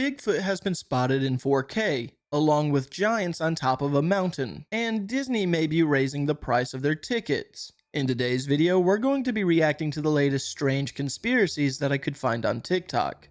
Bigfoot has been spotted in 4K, along with giants on top of a mountain, and Disney may be raising the price of their tickets. In today's video, we're going to be reacting to the latest strange conspiracies that I could find on TikTok.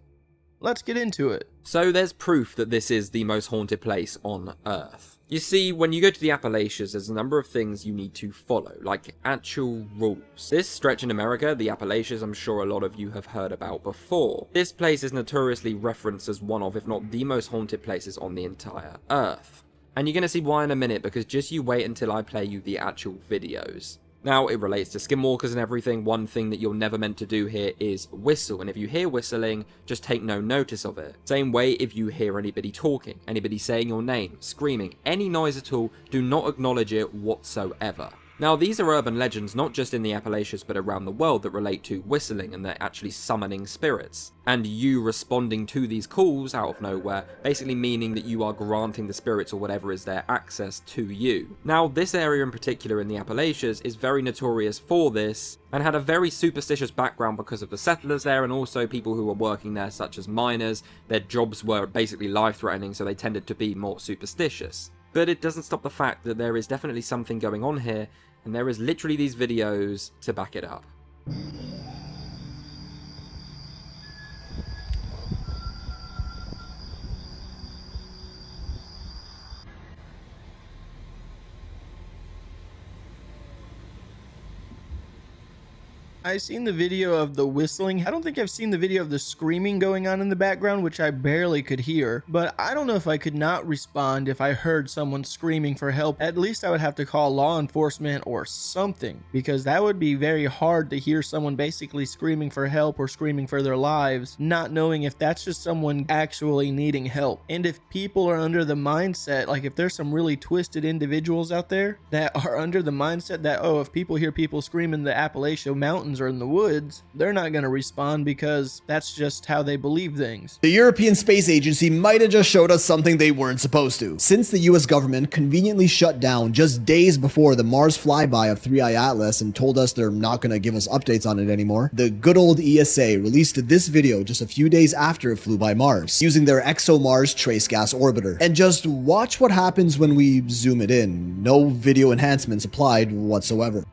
Let's get into it. So there's proof that this is the most haunted place on Earth. You see, when you go to the Appalachians, there's a number of things you need to follow, like actual rules. This stretch in America, the Appalachians, I'm sure a lot of you have heard about before. This place is notoriously referenced as one of, if not the most haunted places on the entire Earth. And you're going to see why in a minute, because just you wait until I play you the actual videos. Now, it relates to skinwalkers and everything. One thing that you're never meant to do here is whistle, and if you hear whistling, just take no notice of it. Same way if you hear anybody talking, anybody saying your name, screaming, any noise at all, do not acknowledge it whatsoever. Now, these are urban legends not just in the Appalachians but around the world that relate to whistling and they're actually summoning spirits. And you responding to these calls out of nowhere, basically meaning that you are granting the spirits or whatever is there access to you. Now, this area in particular in the Appalachians is very notorious for this and had a very superstitious background because of the settlers there and also people who were working there such as miners. Their jobs were basically life-threatening, so they tended to be more superstitious. But it doesn't stop the fact that there is definitely something going on here, and there is literally these videos to back it up. I've seen the video of the whistling. I don't think I've seen the video of the screaming going on in the background, which I barely could hear. But I don't know if I could not respond if I heard someone screaming for help. At least I would have to call law enforcement or something, because that would be very hard to hear someone basically screaming for help or screaming for their lives, not knowing if that's just someone actually needing help. And if people are under the mindset, like if there's some really twisted individuals out there that are under the mindset that, oh, if people hear people scream in the Appalachian Mountains or in the woods, they're not going to respond because that's just how they believe things. The European Space Agency might have just showed us something they weren't supposed to. Since the US government conveniently shut down just days before the Mars flyby of 3i Atlas and told us they're not going to give us updates on it anymore, the good old ESA released this video just a few days after it flew by Mars, using their ExoMars trace gas orbiter. And just watch what happens when we zoom it in. No video enhancements applied whatsoever.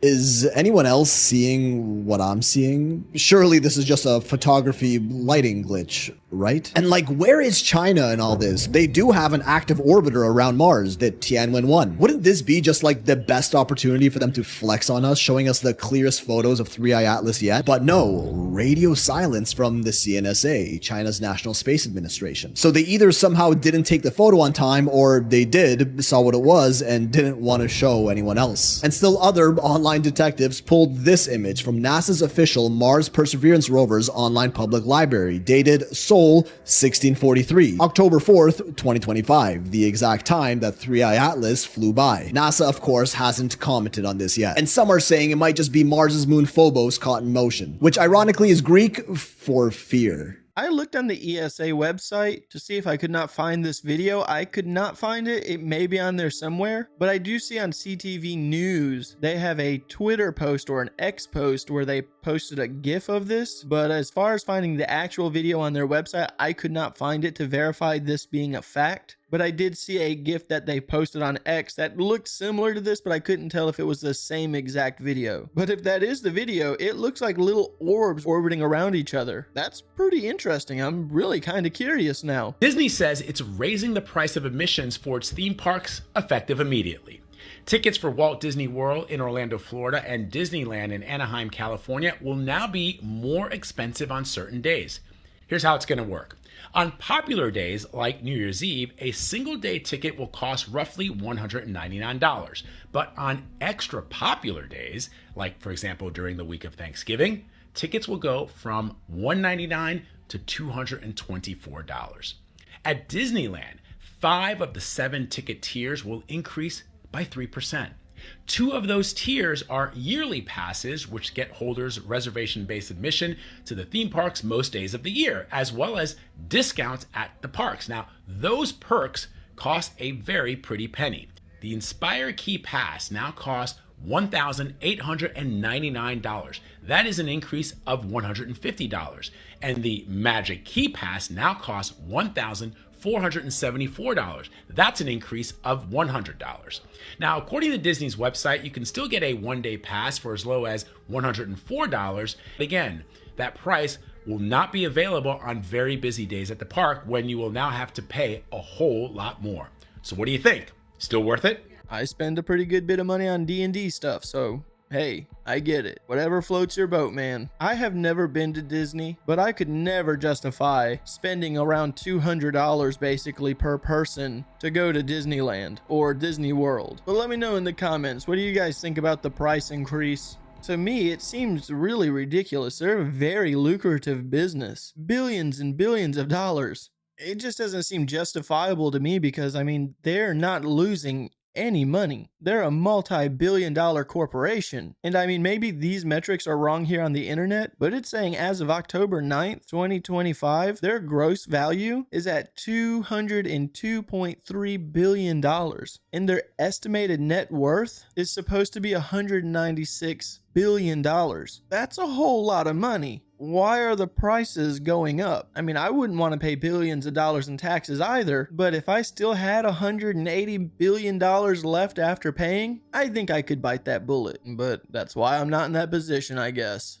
Is anyone else seeing what I'm seeing? Surely this is just a photography lighting glitch, right? And like, where is China in all this? They do have an active orbiter around Mars, the Tianwen-1. Wouldn't this be just like the best opportunity for them to flex on us, showing us the clearest photos of 3i Atlas yet? But no, radio silence from the CNSA, China's National Space Administration. So they either somehow didn't take the photo on time, or they did, saw what it was, and didn't want to show anyone else. And still other online detectives pulled this image from NASA's official Mars Perseverance rover's online public library, dated Seoul 1643, October 4th, 2025, the exact time that 3i Atlas flew by. NASA, of course, hasn't commented on this yet, and some are saying it might just be Mars's moon Phobos caught in motion, which ironically is Greek for fear. I looked on the ESA website to see if I could not find this video. I could not find it. It may be on there somewhere, but I do see on CTV News, they have a Twitter post or an X post where they posted a GIF of this. But as far as finding the actual video on their website, I could not find it to verify this being a fact. But I did see a GIF that they posted on X that looked similar to this, but I couldn't tell if it was the same exact video. But if that is the video, it looks like little orbs orbiting around each other. That's pretty interesting. I'm really kind of curious now. Disney says it's raising the price of admissions for its theme parks effective immediately. Tickets for Walt Disney World in Orlando, Florida, and Disneyland in Anaheim, California will now be more expensive on certain days. Here's how it's going to work. On popular days like New Year's Eve, a single day ticket will cost roughly $199. But on extra popular days, like for example during the week of Thanksgiving, tickets will go from $199 to $224. At Disneyland, 5 of the 7 ticket tiers will increase by 3%. 2 of those tiers are yearly passes, which get holders reservation-based admission to the theme parks most days of the year, as well as discounts at the parks. Now, those perks cost a very pretty penny. The Inspire Key Pass now costs $1,899. That is an increase of $150. And the Magic Key Pass now costs $1,474. That's an increase of $100. Now, according to Disney's website, you can still get a one-day pass for as low as $104. Again, that price will not be available on very busy days at the park when you will now have to pay a whole lot more. So what do you think? Still worth it? I spend a pretty good bit of money on D&D stuff, so hey, I get it. Whatever floats your boat, man. I have never been to Disney, but I could never justify spending around $200 basically per person to go to Disneyland or Disney World. But let me know in the comments, what do you guys think about the price increase? To me, it seems really ridiculous. They're a very lucrative business. Billions and billions of dollars. It just doesn't seem justifiable to me because, I mean, they're not losing any money. They're a multi-billion-dollar corporation. And I mean, maybe these metrics are wrong here on the internet, but it's saying as of October 9th, 2025, their gross value is at $202.3 billion. And their estimated net worth is supposed to be $196 billion. That's a whole lot of money. Why are the prices going up? I mean, I wouldn't want to pay billions of dollars in taxes either, but if I still had $180 billion left after paying, I think I could bite that bullet. But that's why I'm not in that position, I guess.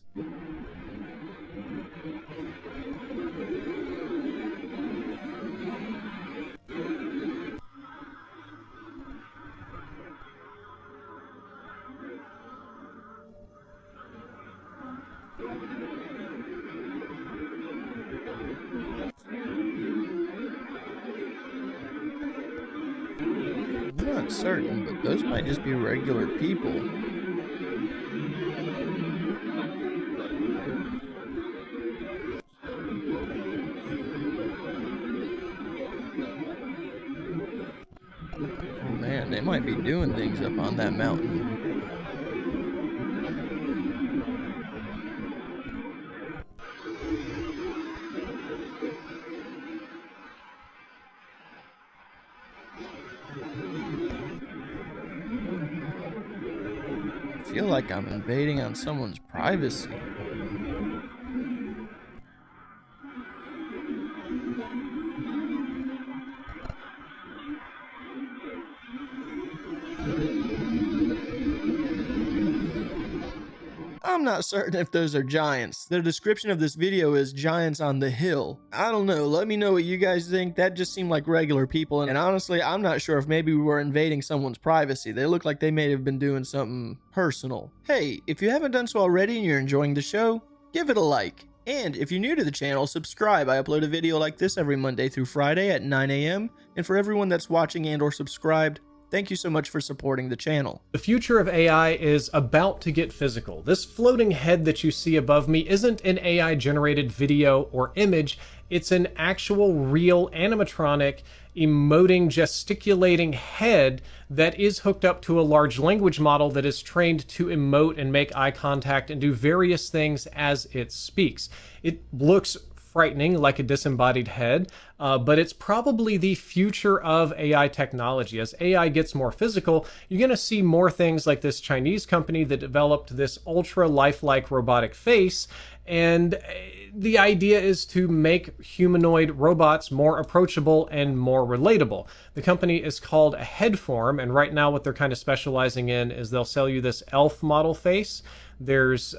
I'm not certain, but those might just be regular people. Oh man, they might be doing things up on that mountain. I feel like I'm invading on someone's privacy. I'm not certain if those are giants. The description of this video is giants on the hill. I don't know. Let me know what you guys think. That just seemed like regular people. And honestly, I'm not sure if maybe we were invading someone's privacy. They look like they may have been doing something personal. Hey, if you haven't done so already and you're enjoying the show, give it a like. And if you're new to the channel, subscribe. I upload a video like this every Monday through Friday at 9 a.m. And for everyone that's watching and or subscribed, thank you so much for supporting the channel. The future of AI is about to get physical. This floating head that you see above me isn't an AI-generated video or image. It's an actual, real, animatronic, emoting, gesticulating head that is hooked up to a large language model that is trained to emote and make eye contact and do various things as it speaks. It looks frightening, like a disembodied head, but it's probably the future of AI technology. As AI gets more physical, you're going to see more things like this Chinese company that developed this ultra lifelike robotic face, and the idea is to make humanoid robots more approachable and more relatable. The company is called Headform, and right now what they're kind of specializing in is they'll sell you this elf model face. There's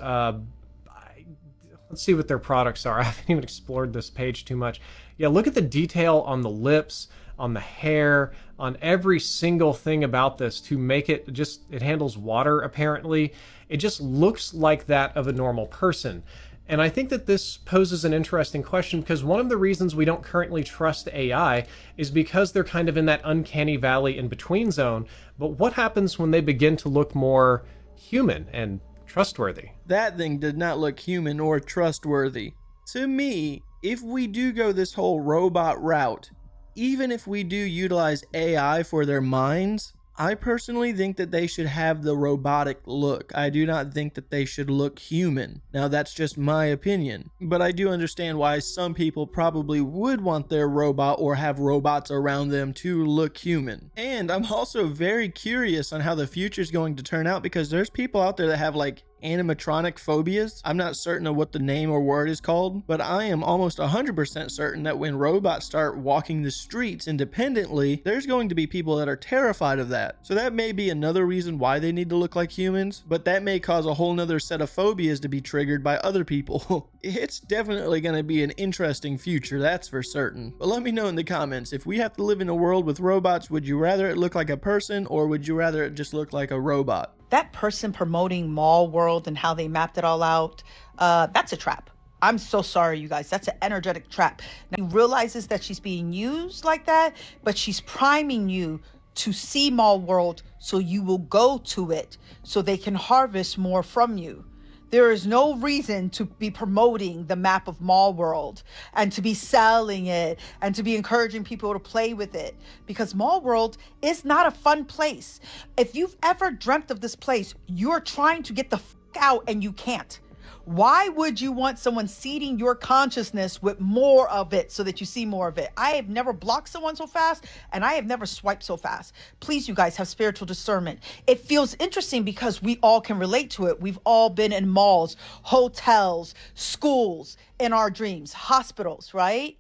let's see what their products are. I haven't even explored this page too much. Yeah, look at the detail on the lips, on the hair, on every single thing about this to make it just, it handles water apparently. It just looks like that of a normal person. And I think that this poses an interesting question because one of the reasons we don't currently trust AI is because they're kind of in that uncanny valley in between zone. But what happens when they begin to look more human and trustworthy? That thing did not look human or trustworthy. To me, if we do go this whole robot route, even if we do utilize AI for their minds, I personally think that they should have the robotic look. I do not think that they should look human. Now, that's just my opinion, but I do understand why some people probably would want their robot or have robots around them to look human. And I'm also very curious on how the future is going to turn out, because there's people out there that have like animatronic phobias. I'm not certain of what the name or word is called, but I am almost 100% certain that when robots start walking the streets independently, there's going to be people that are terrified of that. So that may be another reason why they need to look like humans, but that may cause a whole nother set of phobias to be triggered by other people. It's definitely going to be an interesting future, that's for certain. But let me know in the comments, if we have to live in a world with robots, would you rather it look like a person, or would you rather it just look like a robot? That person promoting Mall World and how they mapped it all out, that's a trap. I'm so sorry, you guys. That's an energetic trap. Now, he realizes that she's being used like that, but she's priming you to see Mall World so you will go to it so they can harvest more from you. There is no reason to be promoting the map of Mall World and to be selling it and to be encouraging people to play with it, because Mall World is not a fun place. If you've ever dreamt of this place, you're trying to get the out and you can't. Why would you want someone seeding your consciousness with more of it so that you see more of it? I have never blocked someone so fast, and I have never swiped so fast. Please, you guys, have spiritual discernment. It feels interesting because we all can relate to it. We've all been in malls, hotels, schools, in our dreams, hospitals, right?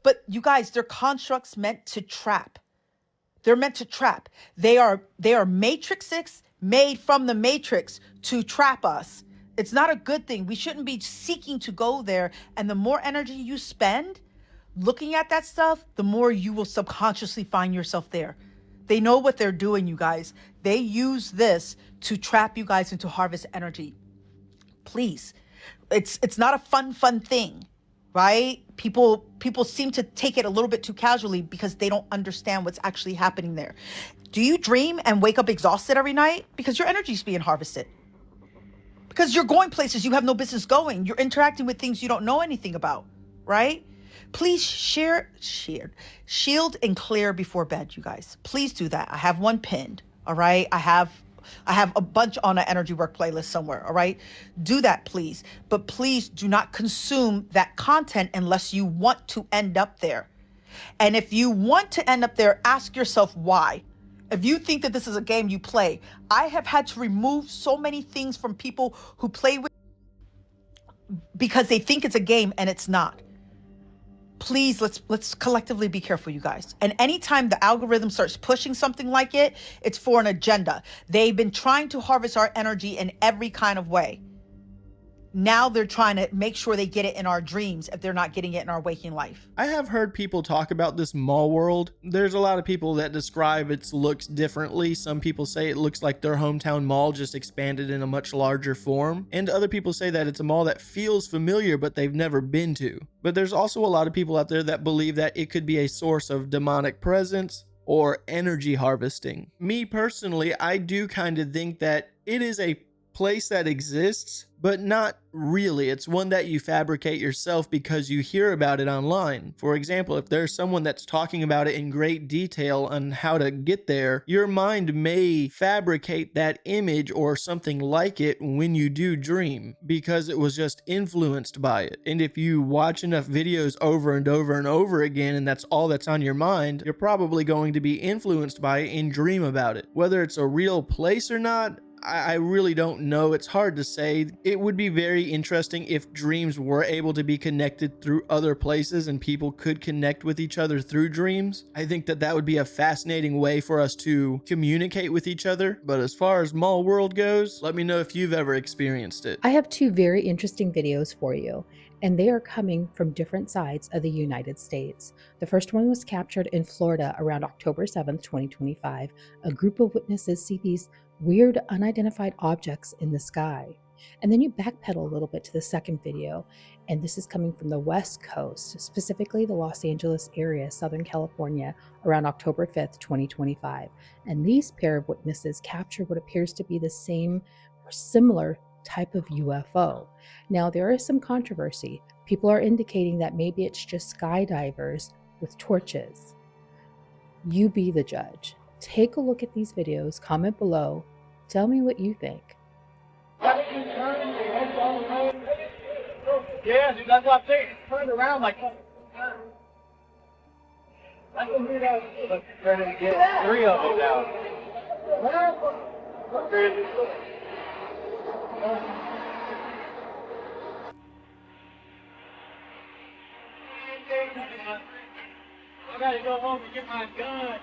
But you guys, they're constructs meant to trap. They're meant to trap. They are matrices made from the matrix to trap us. It's not a good thing. We shouldn't be seeking to go there. And the more energy you spend looking at that stuff, the more you will subconsciously find yourself there. They know what they're doing, you guys. They use this to trap you guys and to harvest energy. Please. It's not a fun thing, right? People seem to take it a little bit too casually because they don't understand what's actually happening there. Do you dream and wake up exhausted every night? Because your energy is being harvested. Because you're going places you have no business going. You're interacting with things you don't know anything about, right? Please shield and clear before bed, you guys. Please do that. I have one pinned, all right? I have a bunch on an energy work playlist somewhere, all right? Do that, please. But please do not consume that content unless you want to end up there. And if you want to end up there, ask yourself why. If you think that this is a game you play, I have had to remove so many things from people who play with because they think it's a game and it's not. Please, let's collectively be careful, you guys. And anytime the algorithm starts pushing something like it, it's for an agenda. They've been trying to harvest our energy in every kind of way. Now they're trying to make sure they get it in our dreams if they're not getting it in our waking life. I have heard people talk about this mall world. There's a lot of people that describe its looks differently. Some people say it looks like their hometown mall just expanded in a much larger form. And other people say that it's a mall that feels familiar but they've never been to. But there's also a lot of people out there that believe that it could be a source of demonic presence or energy harvesting. Me personally, I do kind of think that it is a place that exists, but not really. It's one that you fabricate yourself because you hear about it online. For example, if there's someone that's talking about it in great detail on how to get there, your mind may fabricate that image or something like it when you do dream because it was just influenced by it. And if you watch enough videos over and over and over again and that's all that's on your mind, you're probably going to be influenced by it and dream about it. Whether it's a real place or not, I really don't know. It's hard to say. It would be very interesting if dreams were able to be connected through other places and people could connect with each other through dreams. I think that that would be a fascinating way for us to communicate with each other. But as far as Mall World goes, let me know if you've ever experienced it. I have two very interesting videos for you, and they are coming from different sides of the United States. The first one was captured in Florida around October 7th, 2025. A group of witnesses see these weird unidentified objects in the sky. And then you backpedal a little bit to the second video, and this is coming from the West Coast, specifically the Los Angeles area, Southern California, around October 5th, 2025. And these pair of witnesses capture what appears to be the same or similar type of UFO. Now, there is some controversy. People are indicating that maybe it's just skydivers with torches. You be the judge. Take a look at these videos, comment below, tell me what you think. Yeah, dude, that's what I'm saying. It's turned around like. I can hear that. Look, ready to get 3 of them now. I gotta go home and get my gun.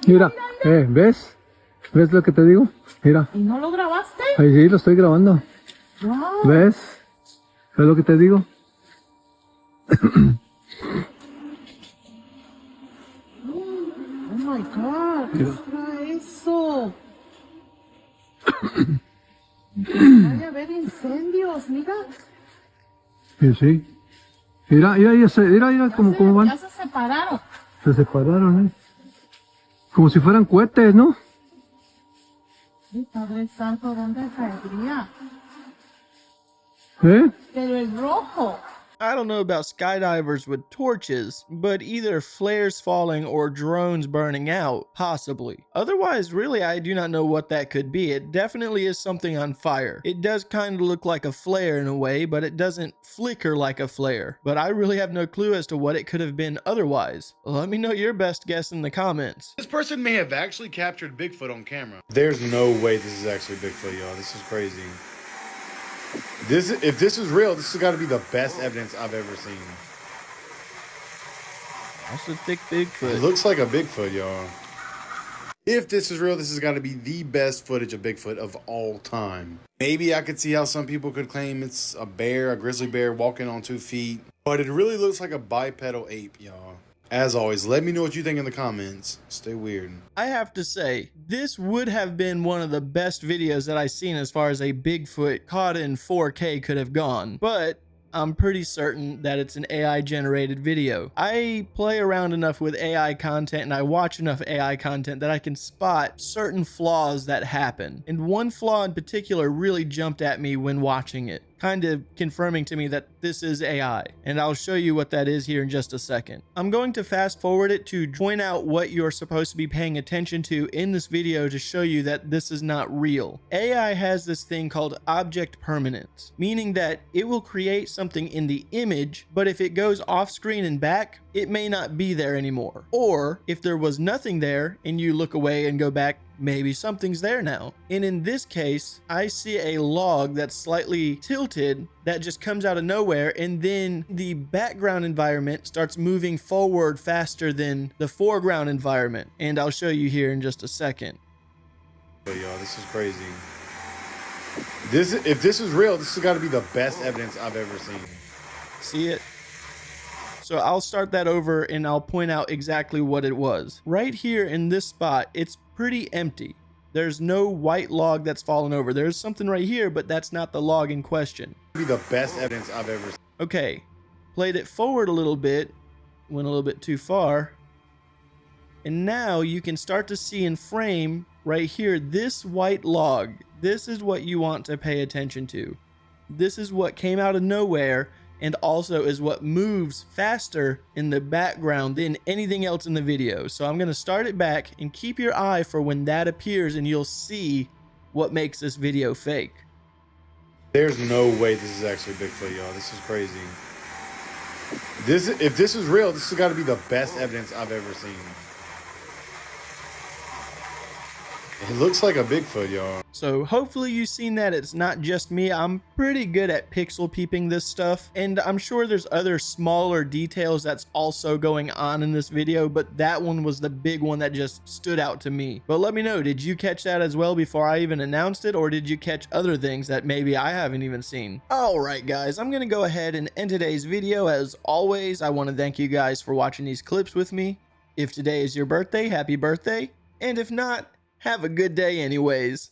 Mira, ¿ves? ¿Ves lo que te digo? Mira. ¿Y no lo grabaste? Ahí sí, lo estoy grabando. Wow. ¿Ves? ¿Ves lo que te digo? Oh my God, ¿qué será eso? Vaya a haber incendios, mira. Sí, sí. Mira, mira cómo van. Ya se separaron. Se separaron, Como si fueran cohetes, ¿no? Ay, Padre Santo, ¿dónde saldría? ¿Eh? Pero el rojo. I don't know about skydivers with torches, but either flares falling or drones burning out, possibly. Otherwise, really, I do not know what that could be. It definitely is something on fire. It does kind of look like a flare in a way, but it doesn't flicker like a flare. But I really have no clue as to what it could have been otherwise. Let me know your best guess in the comments. This person may have actually captured Bigfoot on camera. There's no way this is actually Bigfoot, y'all. This is crazy. If this is real, this has got to be the best evidence I've ever seen. That's a thick It Bigfoot. looks like a Bigfoot, y'all. If this is real, this has got to be the best footage of Bigfoot of all time. Maybe I could see how some people could claim it's a bear, a grizzly bear walking on 2 feet, but it really looks like a bipedal ape, y'all. As always, let me know what you think in the comments. Stay weird. I have to say, this would have been one of the best videos that I've seen as far as a Bigfoot caught in 4K could have gone, but I'm pretty certain that it's an AI generated video. I play around enough with AI content and I watch enough AI content that I can spot certain flaws that happen. And one flaw in particular really jumped at me when watching it, kind of confirming to me that this is AI. And I'll show you what that is here in just a second. I'm going to fast forward it to point out what you're supposed to be paying attention to in this video to show you that this is not real. AI has this thing called object permanence, meaning that it will create something in the image, but if it goes off screen and back, it may not be there anymore. Or if there was nothing there and you look away and go back, maybe something's there now. And in this case, I see a log that's slightly tilted that just comes out of nowhere, and then the background environment starts moving forward faster than the foreground environment. And I'll show you here in just a second. But y'all, this is crazy. If this is real, this has got to be the best evidence I've ever seen. See it? So I'll start that over and I'll point out exactly what it was. Right here in this spot, it's pretty empty. There's no white log that's fallen over. There's something right here, but that's not the log in question. Be the best evidence I've ever seen. Okay, played it forward a little bit, went a little bit too far. And now you can start to see in frame right here, this white log. This is what you want to pay attention to. This is what came out of nowhere and also is what moves faster in the background than anything else in the video. So I'm going to start it back and keep your eye for when that appears and you'll see what makes this video fake. There's no way this is actually Bigfoot, y'all. This is crazy. If this is real, this has got to be the best evidence I've ever seen. It looks like a Bigfoot, y'all. So hopefully you've seen that it's not just me. I'm pretty good at pixel peeping this stuff, and I'm sure there's other smaller details that's also going on in this video, but that one was the big one that just stood out to me. But let me know, did you catch that as well before I even announced it, or did you catch other things that maybe I haven't even seen? Alright guys, I'm gonna go ahead and end today's video. As always, I want to thank you guys for watching these clips with me. If today is your birthday, happy birthday, and if not, Have a good day anyways.